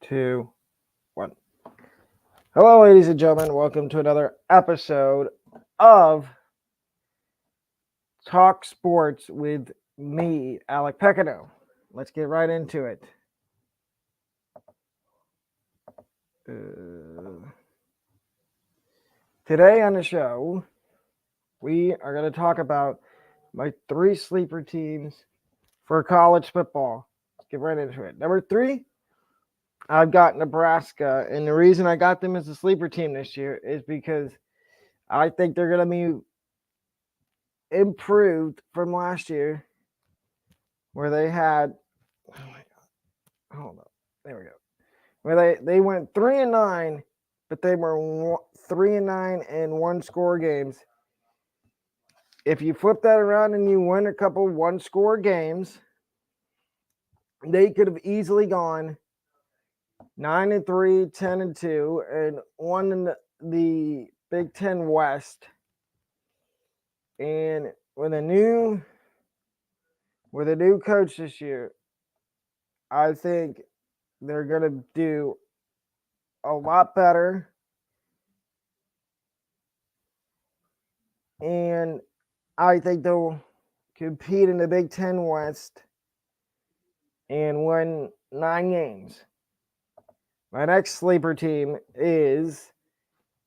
2, 1. Hello, ladies and gentlemen. Welcome to another episode of Talk Sports with me, Alec Pecano. Let's get right into it. Today on the show, we are going to talk about my 3 sleeper teams for college football. Let's get right into it. Number 3, I've got Nebraska, and the reason I got them as a sleeper team this year is because I think they're going to be improved from last year, where they had, oh my God, hold up, there we go, where they went 3-9, but they were 3-9 in one-score games. If you flip that around and you win a couple one-score games, they could have easily gone 9-3, 10-2, and won in the Big Ten West. And with a new coach this year, I think they're going to do a lot better. And I think they'll compete in the Big Ten West and win 9 games. My next sleeper team is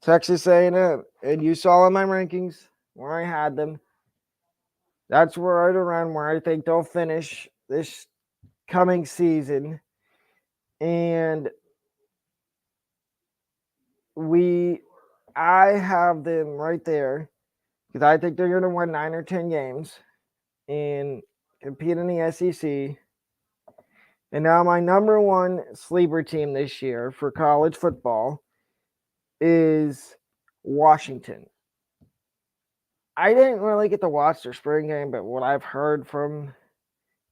Texas A&M. And you saw in my rankings where I had them. That's right around where I think they'll finish this coming season. And I have them right there because I think they're going to win 9 or 10 games and compete in the SEC. And now my number 1 sleeper team this year for college football is Washington. I didn't really get to watch their spring game, but what I've heard from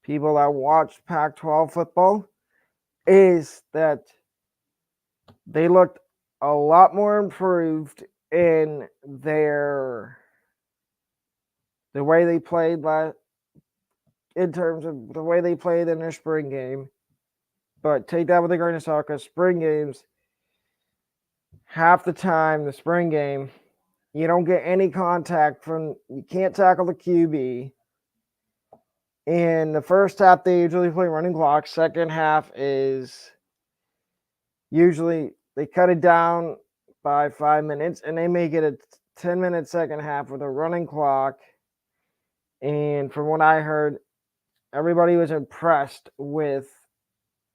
people that watched Pac-12 football is that they looked a lot more improved in the way they played in terms of the way they played in their spring game. But take that with a grain of salt, because spring games, half the time, the spring game, you don't get any contact you can't tackle the QB. In the first half, they usually play running clock. Second half is usually they cut it down by 5 minutes, and they make it a 10-minute second half with a running clock. And from what I heard, everybody was impressed with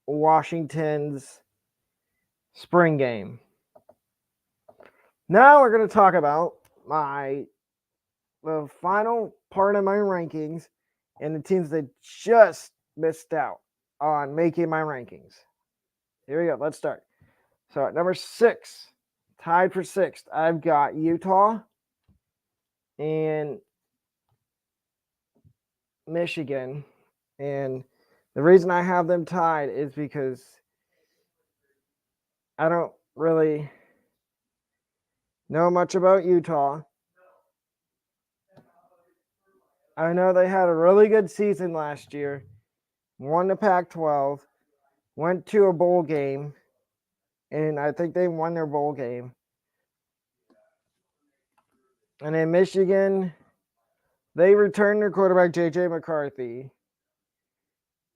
Washington's spring game. Now we're going to talk about the final part of my rankings and the teams that just missed out on making my rankings. Here we go. Let's start. So at number 6, tied for 6th, I've got Utah and Michigan. And the reason I have them tied is because I don't really know much about Utah. I know they had a really good season last year, won the Pac-12, went to a bowl game, and I think they won their bowl game. And in Michigan, they returned their quarterback, J.J. McCarthy,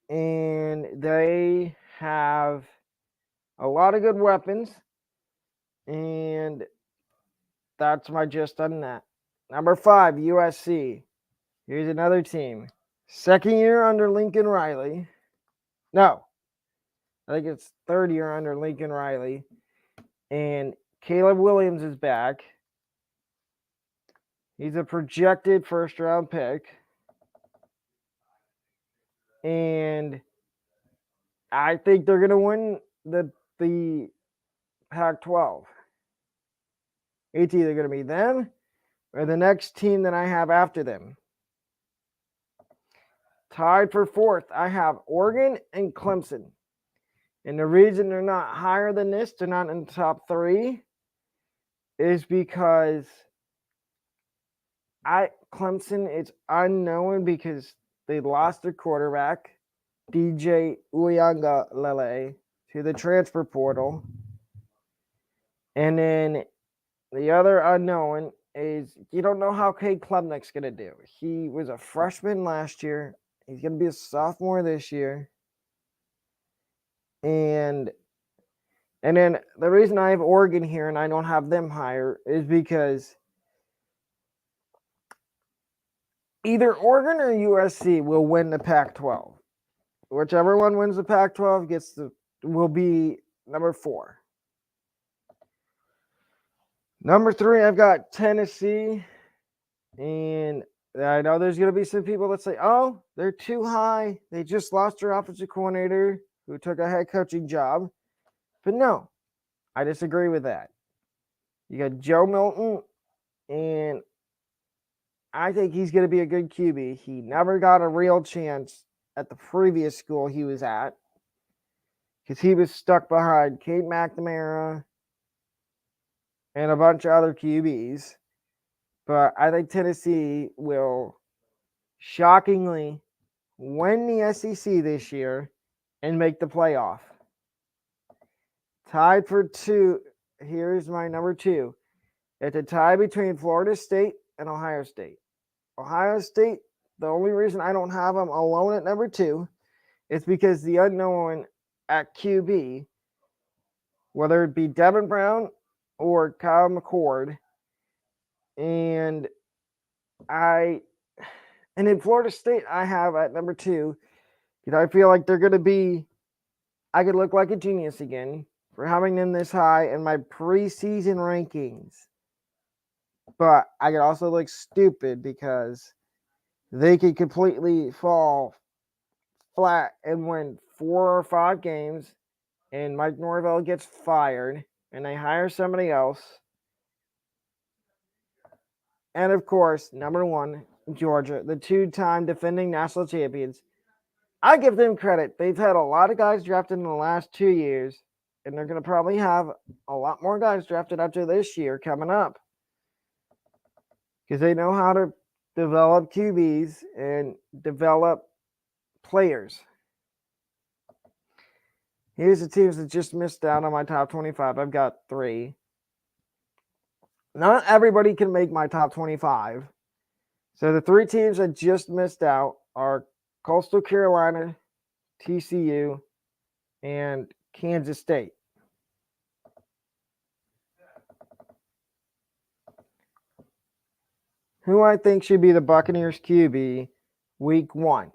and they have a lot of good weapons, and that's my gist on that. Number 5, USC. Here's another team. Second year under Lincoln Riley. No, I think it's third year under Lincoln Riley. And Caleb Williams is back. He's a projected first-round pick. And I think they're going to win the Pac-12. It's either going to be them or the next team that I have after them. Tied for 4th, I have Oregon and Clemson. And the reason they're not higher than this, they're not in the top 3, is because Clemson is unknown because they lost their quarterback, DJ Uiagalelei, to the transfer portal. And then the other unknown is you don't know how Cade Klubnik's going to do. He was a freshman last year. He's going to be a sophomore this year. And then the reason I have Oregon here and I don't have them higher is because either Oregon or USC will win the Pac-12. Whichever one wins the Pac-12 will be number 4. Number 3, I've got Tennessee. And I know there's going to be some people that say, oh, they're too high. They just lost their offensive coordinator who took a head coaching job. But no, I disagree with that. You got Joe Milton, and I think he's going to be a good QB. He never got a real chance at the previous school he was at because he was stuck behind Kate McNamara and a bunch of other QBs. But I think Tennessee will shockingly win the SEC this year and make the playoff. Tied for 2. Here's my number 2. It's a tie between Florida State and Ohio State. Ohio State, the only reason I don't have them alone at number 2 is because the unknown at QB, whether it be Devin Brown or Kyle McCord, and in Florida State, I have at number 2 because I feel like they're going to be, I could look like a genius again for having them this high in my preseason rankings. But I could also look stupid because they could completely fall flat and win 4 or 5 games, and Mike Norvell gets fired, and they hire somebody else. And of course, number 1, Georgia, the 2-time defending national champions. I give them credit. They've had a lot of guys drafted in the last 2 years, and they're going to probably have a lot more guys drafted after this year coming up because they know how to develop QBs and develop players. Here's the teams that just missed out on my top 25. I've got 3. Not everybody can make my top 25. So the 3 teams that just missed out are Coastal Carolina, TCU, and Kansas State. Who I think should be the Buccaneers QB week 1.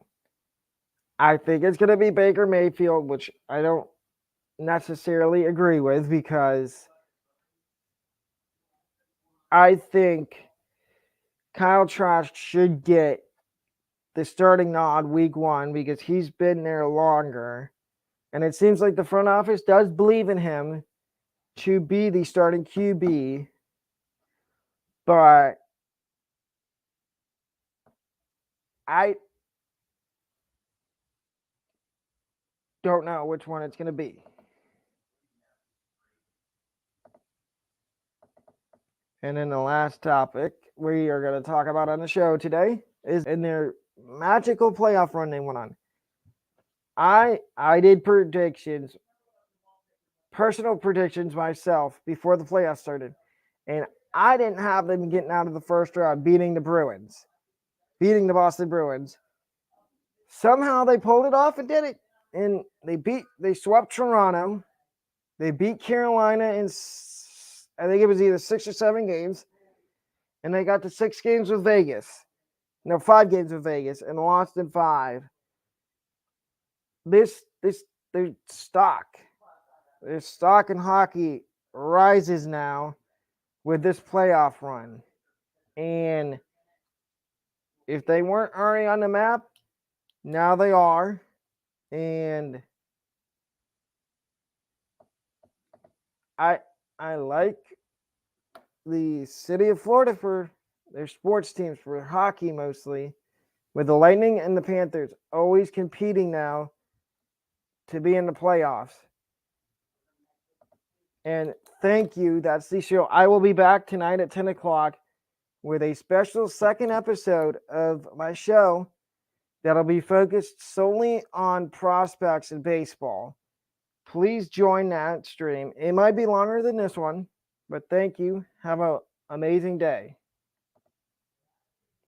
I think it's going to be Baker Mayfield, which I don't necessarily agree with because I think Kyle Trask should get the starting nod week 1 because he's been there longer. And it seems like the front office does believe in him to be the starting QB. But I don't know which one it's going to be. And then the last topic we are going to talk about on the show today is in their magical playoff run they went on. I did predictions, personal predictions myself before the playoffs started. And I didn't have them getting out of the first round, beating the Boston Bruins. Somehow they pulled it off and did it. And they swept Toronto. They beat Carolina in, I think it was either 6 or 7 games. And they got to 6 games with Vegas. No, 5 games with Vegas and lost in 5. Their stock in hockey rises now with this playoff run. And if they weren't already on the map, now they are. And I like the city of Florida for their sports teams, for hockey mostly, with the Lightning and the Panthers always competing now to be in the playoffs. And thank you. That's the show. I will be back tonight at 10 o'clock with a special second episode of my show that'll be focused solely on prospects in baseball. please join that stream. It might be longer than this one, but thank you. Have an amazing day.